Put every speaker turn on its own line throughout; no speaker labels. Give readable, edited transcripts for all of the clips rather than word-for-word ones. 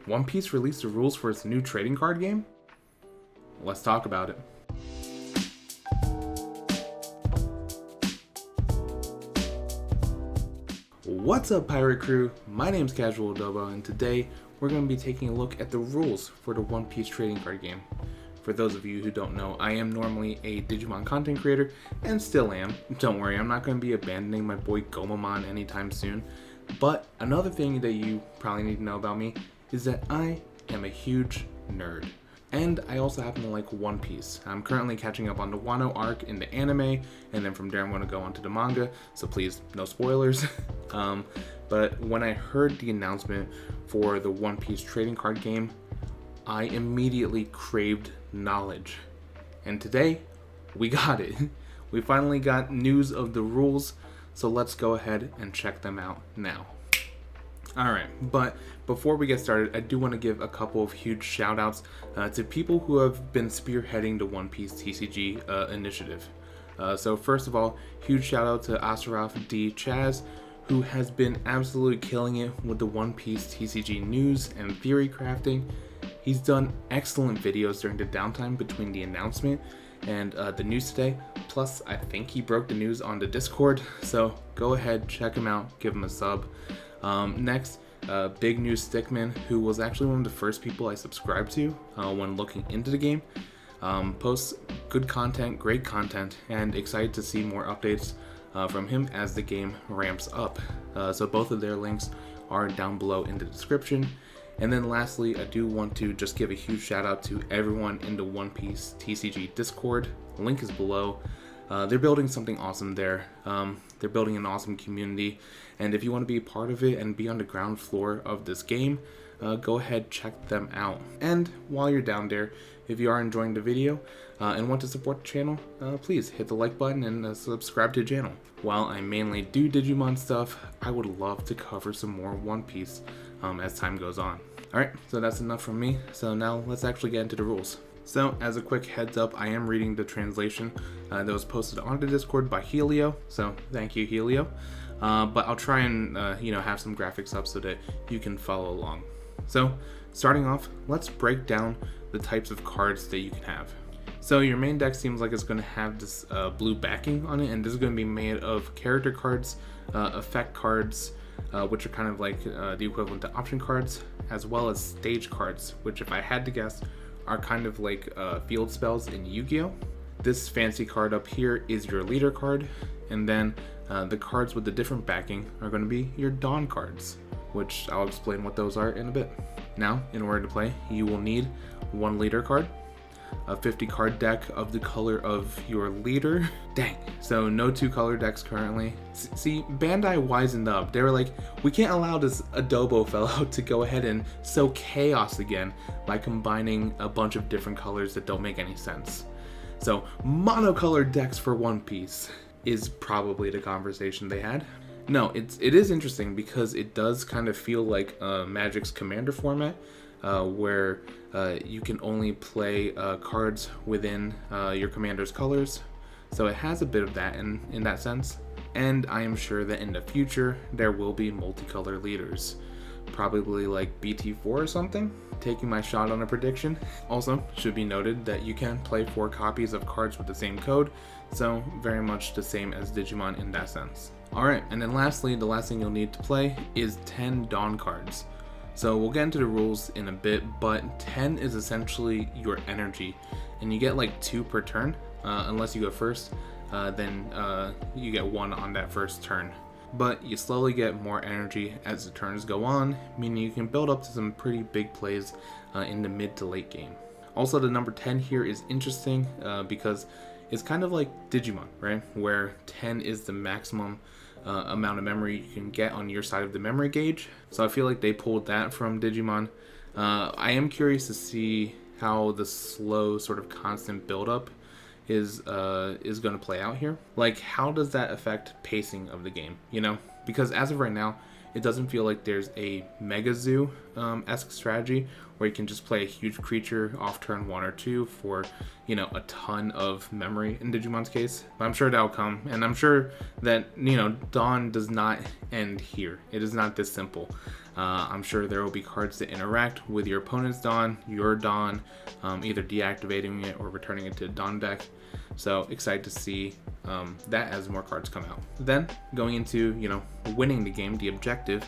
One Piece released the rules for its new trading card game? Let's talk about it. What's up, Pirate Crew? My name's Casual Adobo, and today we're going to be taking a look at the rules for the One Piece trading card game. For those of you who don't know, I am normally a Digimon content creator, and still am. Don't worry, I'm not going to be abandoning my boy Gomamon anytime soon. But another thing that you probably need to know about me is that I am a huge nerd. And I also happen to like One Piece. I'm currently catching up on the Wano arc in the anime, and then from there I'm going to go on to the manga, so please, no spoilers. But when I heard the announcement for the One Piece trading card game, I immediately craved knowledge. And today, we got it. We finally got news of the rules, so let's go ahead and check them out now. Alright, but before we get started, I do want to give a couple of huge shout outs to people who have been spearheading the One Piece TCG initiative. So first of all, huge shout out to Asaraf D. Chaz, who has been absolutely killing it with the One Piece TCG news and theory crafting. He's done excellent videos during the downtime between the announcement and the news today. Plus, I think he broke the news on the Discord, so go ahead, check him out, give him a sub. Next, Big News Stickman, who was actually one of the first people I subscribed to when looking into the game. Posts good content, great content, and excited to see more updates from him as the game ramps up. So both of their links are down below in the description. And then lastly, I do want to just give a huge shout out to everyone in the One Piece TCG Discord. The link is below. They're building something awesome there. They're building an awesome community, and if you want to be a part of it and be on the ground floor of this game, go ahead, check them out. And while you're down there, if you are enjoying the video and want to support the channel, please hit the like button and subscribe to the channel. While I mainly do Digimon stuff, I would love to cover some more One Piece as time goes on. Alright, so that's enough from me, so now let's actually get into the rules. So, as a quick heads up, I am reading the translation that was posted on the Discord by Helio, so thank you, Helio. But I'll try and have some graphics up so that you can follow along. So, starting off, let's break down the types of cards that you can have. So your main deck seems like it's going to have this blue backing on it, and this is going to be made of character cards, effect cards, which are kind of like the equivalent to option cards, as well as stage cards, which, if I had to guess, are kind of like field spells in Yu-Gi-Oh! This fancy card up here is your leader card, and then the cards with the different backing are going to be your Dawn cards, which I'll explain what those are in a bit. Now, in order to play, you will need one leader card, a 50 card deck of the color of your leader. Dang, so no 2 color decks currently. See, Bandai wisened up. They were like, we can't allow this Adobo fellow to go ahead and sow chaos again by combining a bunch of different colors that don't make any sense. So monocolored decks for One Piece is probably the conversation they had. No, it is interesting because it does kind of feel like Magic's Commander format, where you can only play cards within your commander's colors. So it has a bit of that in that sense. And I am sure that in the future there will be multicolor leaders, probably like BT4 or something. Taking my shot on a prediction. Also, should be noted that you can play 4 copies of cards with the same code, so very much the same as Digimon in that sense. Alright, and then lastly, the last thing you'll need to play is 10 Dawn cards. So we'll get into the rules in a bit, but 10 is essentially your energy, and you get like 2 per turn. Unless you go first, then you get 1 on that first turn. But you slowly get more energy as the turns go on, meaning you can build up to some pretty big plays in the mid to late game. Also, the number 10 here is interesting because it's kind of like Digimon, right? Where 10 is the maximum amount of memory you can get on your side of the memory gauge. So I feel like they pulled that from Digimon. I am curious to see how the slow sort of constant build-up is going to play out here. Like, how does that affect pacing of the game, you know? Because as of right now, it doesn't feel like there's a Mega Zoo-esque strategy where you can just play a huge creature off turn 1 or 2 for, you know, a ton of memory in Digimon's case. But I'm sure that'll come, and I'm sure that, you know, Dawn does not end here. It is not this simple. I'm sure there will be cards that interact with your opponent's Dawn, your Dawn, either deactivating it or returning it to the Dawn deck. So excited to see that as more cards come out. Then going into, winning the game, the objective,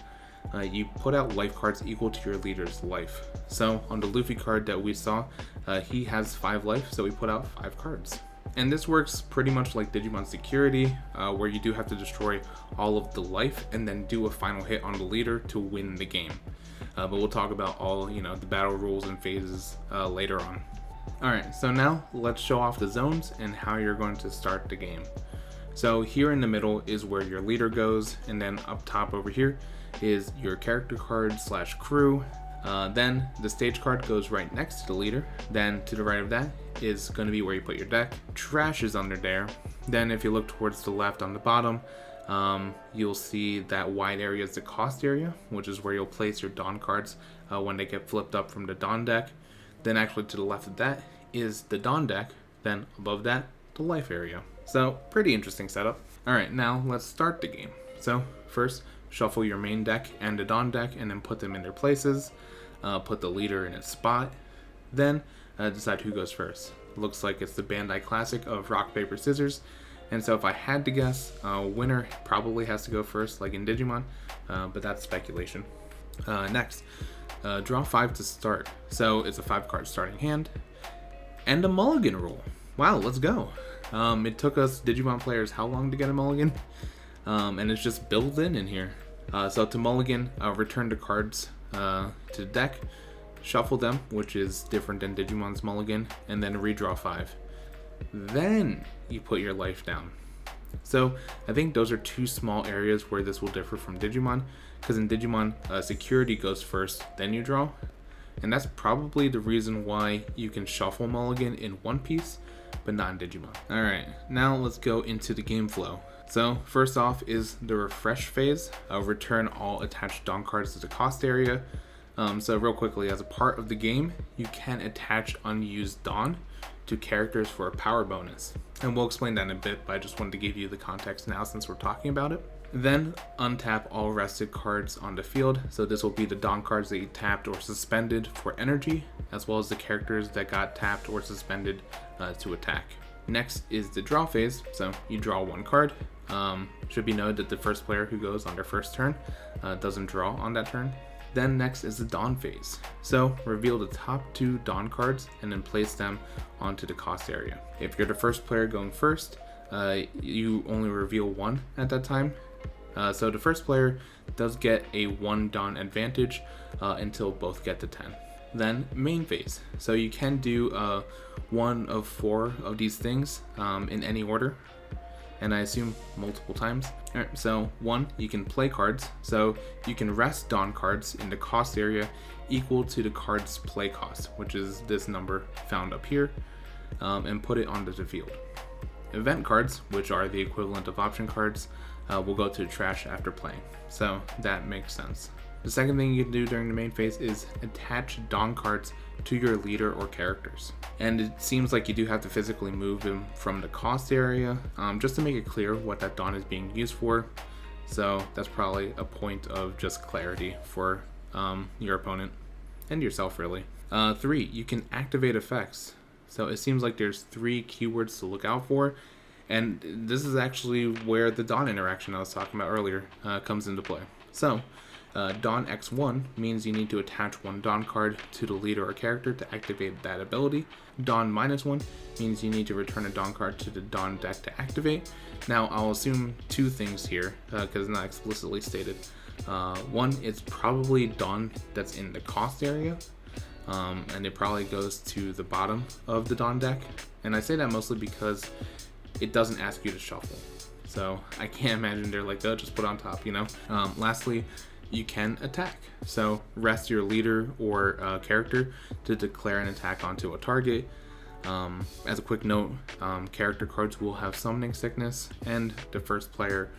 you put out life cards equal to your leader's life. So on the Luffy card that we saw, he has 5 life, so we put out 5 cards. And this works pretty much like Digimon Security, where you do have to destroy all of the life and then do a final hit on the leader to win the game. But we'll talk about all, the battle rules and phases later on. Alright, so now let's show off the zones and how you're going to start the game. So here in the middle is where your leader goes, and then up top over here is your character card / crew. Then the stage card goes right next to the leader. Then to the right of that is going to be where you put your deck. Trash is under there. Then if you look towards the left on the bottom, you'll see that wide area is the cost area, which is where you'll place your Dawn cards when they get flipped up from the Dawn deck. Then actually to the left of that is the Dawn deck. Then above that, the life area. So pretty interesting setup. Alright, now let's start the game. So first, shuffle your main deck and the Dawn deck and then put them in their places. Put the leader in its spot. Then decide who goes first. Looks like it's the Bandai classic of rock, paper, scissors. And so if I had to guess, winner probably has to go first, like in Digimon, but that's speculation. Next, draw 5 to start. So it's a 5-card starting hand. And a mulligan rule. Wow, let's go. It took us Digimon players how long to get a mulligan? And it's just built in here. So to mulligan, return the cards to the deck, shuffle them, which is different than Digimon's mulligan, and then redraw 5. Then you put your life down. So I think those are 2 small areas where this will differ from Digimon, because in Digimon, security goes first, then you draw. And that's probably the reason why you can shuffle mulligan in One Piece, but not in Digimon. Alright, now let's go into the game flow. So first off is the refresh phase. Return all attached Dawn cards to the cost area. So real quickly, as a part of the game, you can attach unused Dawn to characters for a power bonus. And we'll explain that in a bit, but I just wanted to give you the context now since we're talking about it. Then untap all rested cards on the field. So this will be the Dawn cards that you tapped or suspended for energy, as well as the characters that got tapped or suspended to attack. Next is the draw phase. So you draw 1 card. Should be noted that the first player who goes on their first turn doesn't draw on that turn. Then next is the Dawn phase. So reveal the top 2 Dawn cards and then place them onto the cost area. If you're the first player going first, you only reveal 1 at that time. So the first player does get a 1 Dawn advantage until both get to 10. Then main phase. So you can do 1 of 4 of these things in any order, and I assume multiple times. Alright, so 1, you can play cards. So you can rest Dawn cards in the cost area equal to the card's play cost, which is this number found up here, and put it onto the field. Event cards, which are the equivalent of option cards, will go to the trash after playing. So that makes sense. The second thing you can do during the main phase is attach Dawn cards to your leader or characters. And it seems like you do have to physically move them from the cost area, just to make it clear what that Dawn is being used for. So that's probably a point of just clarity for your opponent and yourself, really. 3, you can activate effects. So it seems like there's 3 keywords to look out for, and this is actually where the Dawn interaction I was talking about earlier comes into play. So Dawn X1 means you need to attach 1 Dawn card to the leader or character to activate that ability. Dawn -1 means you need to return a Dawn card to the Dawn deck to activate. Now I'll assume 2 things here because it's not explicitly stated. 1, it's probably Dawn that's in the cost area, and it probably goes to the bottom of the Dawn deck. And I say that mostly because it doesn't ask you to shuffle. So I can't imagine they're like, oh, just put on top, Lastly, you can attack. So rest your leader or character to declare an attack onto a target. As a quick note, character cards will have summoning sickness, and the first player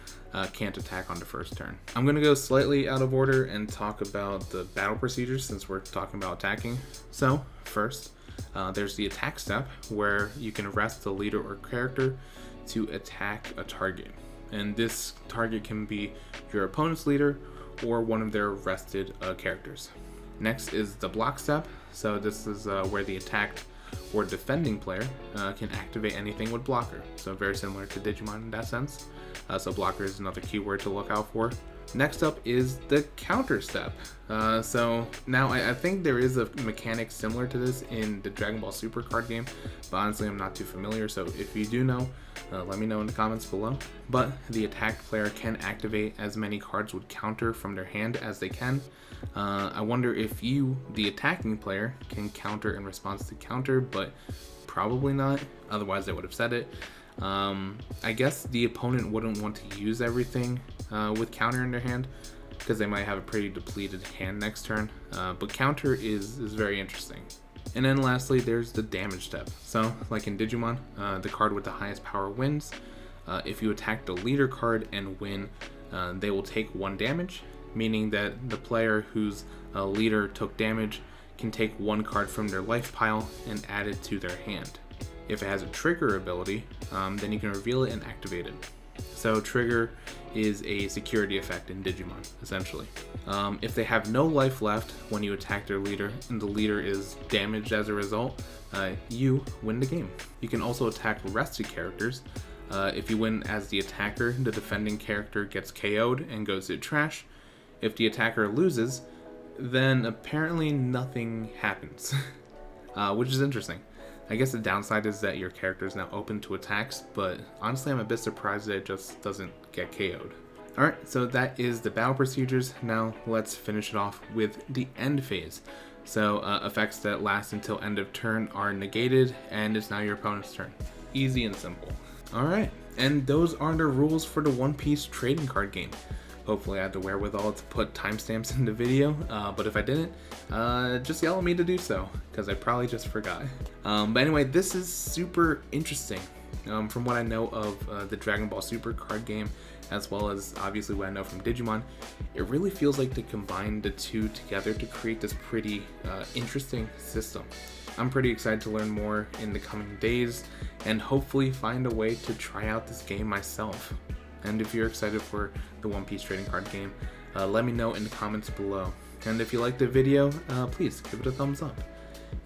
can't attack on the first turn. I'm going to go slightly out of order and talk about the battle procedures since we're talking about attacking. So first, there's the attack step where you can rest the leader or character to attack a target. And this target can be your opponent's leader or one of their rested characters. Next is the block step. So this is where the attacked or defending player can activate anything with blocker. So very similar to Digimon in that sense. So blocker is another keyword to look out for. Next up is the counter step. So now I think there is a mechanic similar to this in the Dragon Ball Super card game, but honestly I'm not too familiar, so if you do know, let me know in the comments below. But the attacked player can activate as many cards with counter from their hand as they can. I wonder if you, the attacking player, can counter in response to counter, but probably not, otherwise they would have said it. I guess the opponent wouldn't want to use everything with counter in their hand, because they might have a pretty depleted hand next turn, but counter is very interesting. And then lastly, there's the damage step. So like in Digimon, the card with the highest power wins. If you attack the leader card and win, they will take 1 damage, meaning that the player whose leader took damage can take 1 card from their life pile and add it to their hand. If it has a trigger ability, then you can reveal it and activate it. So trigger is a security effect in Digimon, essentially. If they have no life left when you attack their leader and the leader is damaged as a result, you win the game. You can also attack rested characters. If you win as the attacker, the defending character gets KO'd and goes to trash. If the attacker loses, then apparently nothing happens, which is interesting. I guess the downside is that your character is now open to attacks, but honestly I'm a bit surprised that it just doesn't get KO'd. Alright, so that is the battle procedures. Now let's finish it off with the end phase. So effects that last until end of turn are negated, and it's now your opponent's turn. Easy and simple. Alright, and those are the rules for the One Piece trading card game. Hopefully I had the wherewithal to put timestamps in the video, but if I didn't, just yell at me to do so, because I probably just forgot. But anyway, this is super interesting. From what I know of the Dragon Ball Super card game, as well as obviously what I know from Digimon, it really feels like they combined the two together to create this pretty interesting system. I'm pretty excited to learn more in the coming days, and hopefully find a way to try out this game myself. And if you're excited for the One Piece trading card game, let me know in the comments below. And if you liked the video, please give it a thumbs up.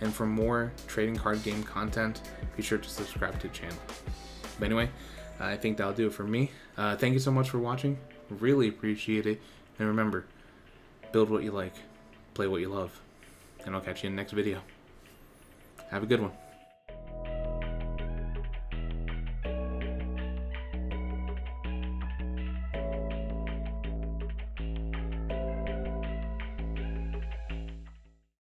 And for more trading card game content, be sure to subscribe to the channel. But anyway, I think that'll do it for me. Thank you so much for watching. Really appreciate it. And remember, build what you like, play what you love. And I'll catch you in the next video. Have a good one.